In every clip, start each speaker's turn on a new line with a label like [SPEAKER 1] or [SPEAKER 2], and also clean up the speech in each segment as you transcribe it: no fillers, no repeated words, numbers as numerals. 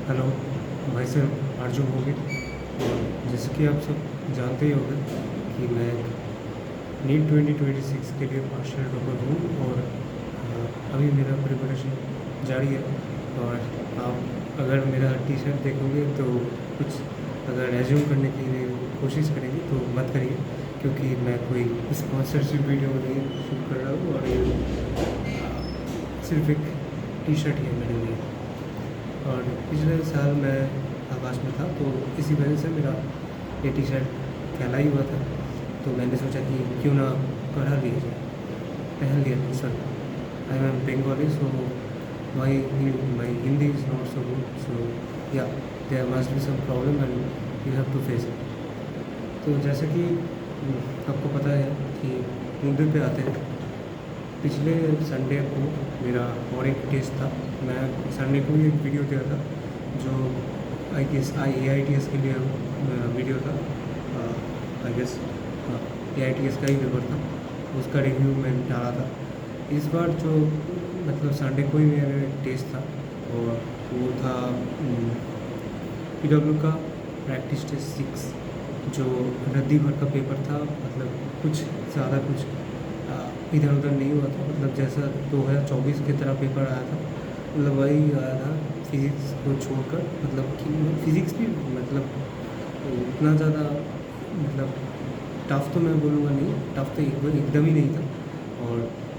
[SPEAKER 1] Hello, भाई साहब अर्जुन होगे। और जैसे कि आप सब जानते ही होंगे कि मैं नीट 2026 के लिए पार्शियल टॉपर हूँ और अभी मेरा प्रिपरेशन जारी है। और आप अगर मेरा टी शर्ट देखोगे तो कुछ अगर रेज्यूम करने की कोशिश करेंगे तो मत करिए, क्योंकि मैं कोई स्पॉन्सरशिप वीडियो नहीं शूट कर रहा हूँ और ये सिर्फ एक टी शर्ट ही है मेरे लिए। और पिछले साल मैं आकाश में था तो इसी वजह से मेरा ये टी शर्ट फैला ही हुआ था, तो मैंने सोचा कि क्यों ना पढ़ा लिया जाए, पहन लिया। Sir, I am Bengali, so my my Hindi is not so good, so yeah there must be some problem and you have to face it. तो जैसे कि आपको पता है कि मुद्दे पे आते हैं। पिछले संडे को मेरा और एक टेस्ट था। मैं संडे को ही एक वीडियो दिया था जो AITS के लिए वीडियो था। आई गेस AITS का ही पेपर था, उसका रिव्यू मैंने डाला था। इस बार जो मतलब संडे को ही मेरा टेस्ट था और वो था PW का प्रैक्टिस टेस्ट 6, जो रद्दी भर का पेपर था। मतलब कुछ ज़्यादा कुछ इधर उधर नहीं हुआ था, मतलब जैसा 2024 की तरह पेपर आया था, मतलब वही आया था फिज़िक्स को छोड़कर। मतलब कि फिज़िक्स भी मतलब उतना ज़्यादा मतलब टफ़ तो मैं बोलूँगा नहीं, टफ़ तो एकदम ही नहीं था। और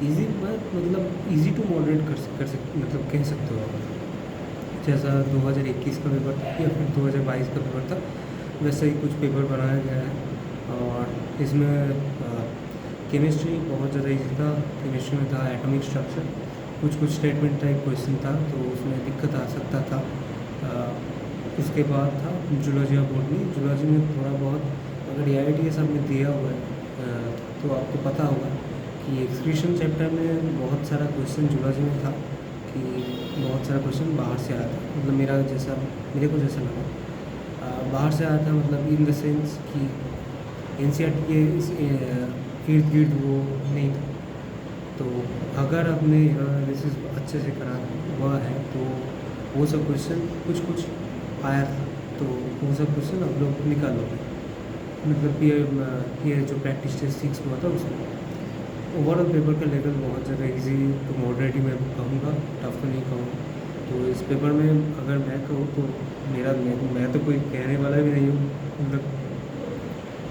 [SPEAKER 1] इजी मतलब इजी टू मॉडरेट कर सकते, मतलब कह सकते हो आप। जैसा 2021 का पेपर था या फिर 2022 का पेपर था, वैसा ही कुछ पेपर बनाया गया है। और इसमें केमिस्ट्री बहुत ज़्यादा इजी था। केमिस्ट्री में था एटॉमिक स्ट्रक्चर, कुछ स्टेटमेंट टाइप क्वेश्चन था, तो उसमें दिक्कत आ सकता था। उसके बाद था जूलॉजी और बॉटनी। जूलॉजी में थोड़ा बहुत, अगर AITS आपने दिया हुआ है तो आपको पता होगा कि एक्सक्रीशन चैप्टर में बहुत सारा क्वेश्चन जूलॉजी में था, कि बहुत सारा क्वेश्चन बाहर से आया था। मतलब मेरे को जैसा लगा बाहर से आया था, मतलब इन द सेंस कि NCERT के इर्द गिर्द वो नहीं था। तो अगर आपने एनालिसिस अच्छे से करा हुआ है तो वो सब क्वेश्चन कुछ आया था, तो वो सब क्वेश्चन आप लोग निकालोगे। मतलब ये जो प्रैक्टिस टेस्ट 6 हुआ था उसमें ओवरऑल पेपर का लेवल बहुत ज़्यादा इजी तो मॉडरेट ही मैं कहूँगा, टफ तो नहीं कहूँगा। तो इस पेपर में अगर मैं कहूँ तो मैं तो कोई कहने वाला भी नहीं हूँ। मतलब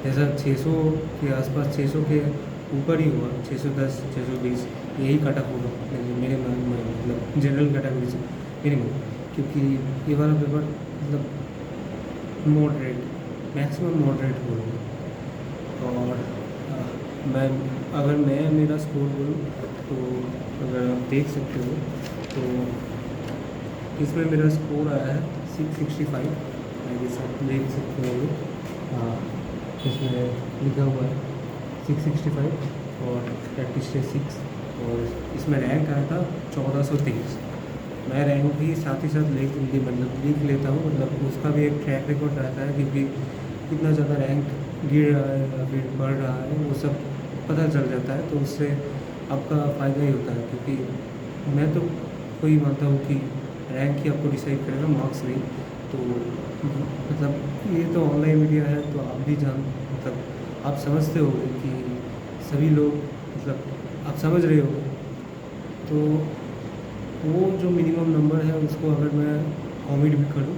[SPEAKER 1] जैसा 600 के आसपास, 600 के ऊपर ही हुआ, 610 620 यही कट ऑफ होगा मेरे मन में, मतलब जनरल कैटेगरी से मिनिमम। क्योंकि ये वाला पेपर मतलब मॉडरेट, मैक्सिमम मॉडरेट बोलूँगा। और मैं मेरा स्कोर बोलूँ तो अगर आप देख सकते हो तो इसमें मेरा स्कोर आया है 665। जैसे आप देख सकते हो इसमें लिखा हुआ है 665 और प्रैक्टिस टेस्ट 6। और इसमें रैंक आया था 1423। मैं रैंक भी साथ ही साथ लिख लेता हूँ, मतलब उसका भी एक ट्रैक रिकॉर्ड रहता है, क्योंकि कितना ज़्यादा रैंक गिर रहा है या फिर बढ़ रहा है वो सब पता चल जाता है, तो उससे आपका फ़ायदा ही होता है। क्योंकि मैं तो कोई मानता हूँ कि रैंक ही आपको डिसाइड करेगा, मार्क्स नहीं। तो मतलब ये तो ऑनलाइन मीडिया है, तो आप भी मतलब आप समझते हो कि सभी लोग, मतलब आप समझ रहे हो। तो वो जो मिनिमम नंबर है उसको अगर मैं ऑमिट भी करूँ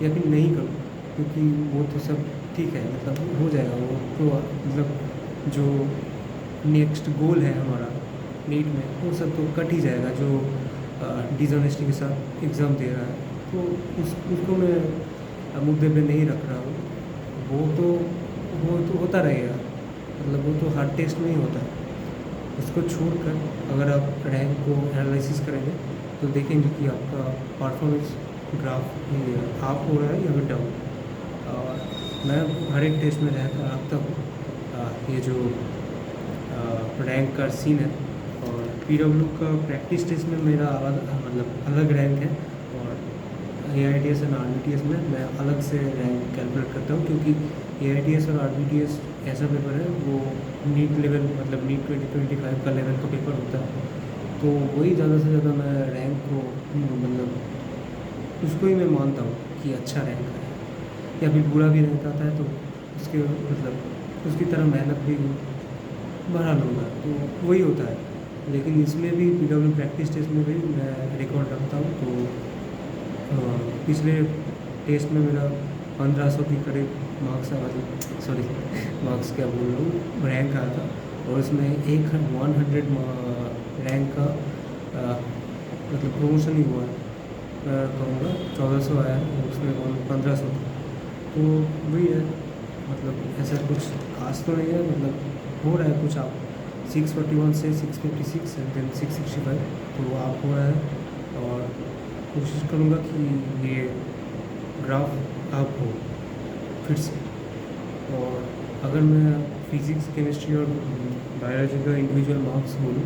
[SPEAKER 1] या फिर नहीं करूँ, क्योंकि वो तो सब ठीक है, मतलब हो जाएगा वो तो। मतलब जो नेक्स्ट गोल है हमारा नीट में, वो सब तो कट ही जाएगा। जो डिसऑनेस्टी के साथ एग्ज़ाम दे रहा है तो उसको मैं मुद्दे पे नहीं रख रहा हूँ। वो तो होता रहेगा, मतलब वो तो हर टेस्ट में ही होता है। उसको छोड़कर अगर आप रैंक को एनालिसिस करेंगे तो देखेंगे कि आपका परफॉर्मेंस ग्राफ अप हो रहा है या फिर डाउन। और मैं हर एक टेस्ट में रखता हूँ ये जो रैंक का सीन है। और PW का प्रैक्टिस टेस्ट में मेरा अलग रैंक है, और AITS और RBTS में मैं अलग से रैंक कैलकुलेट करता हूँ। क्योंकि AITS और RBTS ऐसा पेपर है वो नीट लेवल, मतलब नीट 2025 का लेवल का पेपर होता है, तो वही ज़्यादा से ज़्यादा मैं रैंक को मतलब उसको ही मैं मानता हूँ कि अच्छा रैंक आया, या फिर बुरा भी रैंक आता है तो उसके मतलब उसकी तरह मेहनत भी बढ़ा लूँगा, तो वही होता है। लेकिन इसमें भी PW प्रैक्टिस टेस्ट में भी मैं रिकॉर्ड रखता हूँ। तो पिछले टेस्ट में मेरा 1500 के करीब मार्क्स आया, मतलब सॉरी मार्क्स क्या बोल रहा हूँ, रैंक आया था। और उसमें 100 रैंक का मतलब प्रमोशन ही हुआ है, मैं कहूँगा 1400 आया है, उसमें 1500 था। तो वही है, मतलब ऐसा कुछ खास तो नहीं है, मतलब हो रहा है कुछ। आप 641 से 656 एंड देन 665, तो आप हो रहा है। और कोशिश करूँगा कि ये ग्राफ आप हो फिर से। और अगर मैं फिज़िक्स, केमिस्ट्री और बायोलॉजी का इंडिविजुअल मार्क्स बोलूँ,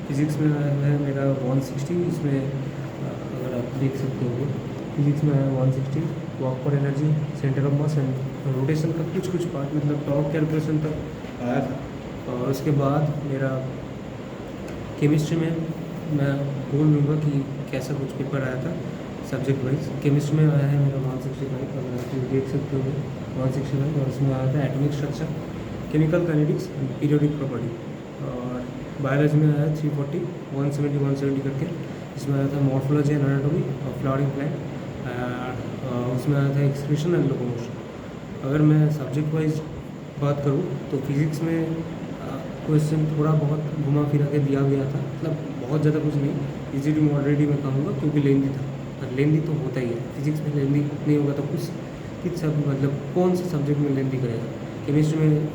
[SPEAKER 1] फिज़िक्स में है मेरा 160, इसमें अगर आप देख सकते हो फिज़िक्स में है 160, वर्क पर energy, centre of mass and rotation का कुछ कुछ पार्ट, मतलब टॉप कैलकुलेशन तक आया था। और उसके बाद मेरा केमिस्ट्री में मैं बोल लूँगा कि कैसा कुछ पेपर आया था सब्जेक्ट वाइज। केमिस्ट्री में आया है मेरा 165, अगर आप देख सकते हो 165, और उसमें आया था atomic structure, chemical kinetics, periodic property. और बायोलॉजी में आया 340, 170 170 करके। इसमें आया था मॉर्फोलॉजी एंड एनाटॉमी और फ्लावरिंग प्लांट। उसमें आया था एक्सक्रीशन एंड लोकोमोशन। अगर मैं सब्जेक्ट वाइज बात करूँ तो फिज़िक्स में क्वेश्चन थोड़ा बहुत घुमा फिरा के दिया गया था, मतलब बहुत ज़्यादा कुछ नहीं, इजी टू मॉडरेट ही मैं कहूँगा, क्योंकि लेंदी था। और लेंदी तो होता ही है, फिज़िक्स में लेंदी नहीं होगा तो किस सब मतलब कौन से सब्जेक्ट में लेंदी करेगा। केमिस्ट्री में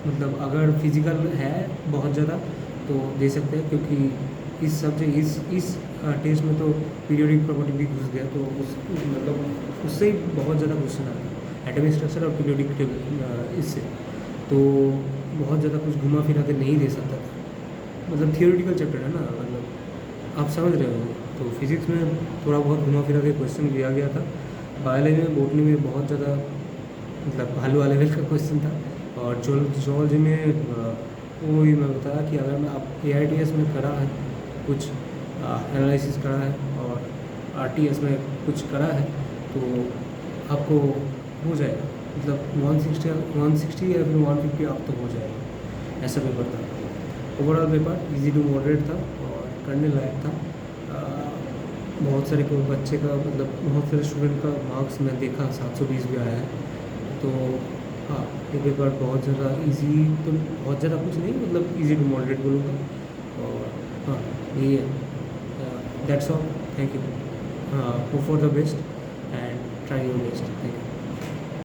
[SPEAKER 1] मतलब अगर फिजिकल है बहुत ज़्यादा तो दे सकते हैं, क्योंकि इस सब्जेक्ट इस टेस्ट में तो पीरियोडिक प्रॉपर्टी भी घुस गया, तो उस मतलब उससे ही बहुत ज़्यादा क्वेश्चन आता है, एटॉमिक स्ट्रक्चर और पीरियोडिक टेबल, इससे तो बहुत ज़्यादा कुछ घुमा फिरा के नहीं दे सकता था। मतलब थियोरेटिकल चैप्टर है ना, मतलब आप समझ रहे हो। तो फिज़िक्स में थोड़ा बहुत घुमा फिरा के क्वेश्चन दिया गया था। बायोलॉजी में, बॉटनी में बहुत ज़्यादा मतलब हलवा लेवल का क्वेश्चन था। और जोलॉजी में वही मैं बताया कि अगर मैं आप AITS में करा है कुछ एनालिसिस करा है और RTS में कुछ करा है तो आपको हो जाएगा, मतलब 160 या फिर 150 आप तो हो जाएगा। ऐसा पेपर था। Overall paper easy to moderate था और करने लायक था। बहुत सारे कोई बच्चे का मतलब बहुत सारे स्टूडेंट का मार्क्स मैं देखा 720 भी आया है। तो हाँ, ये पेपर बहुत ज़्यादा इजी तो बहुत ज़्यादा कुछ नहीं, मतलब इजी टू मॉडरेट बोलूँगा। और हाँ, यही है, that's all. Thank you. Hope for the best and try your best. Thank you.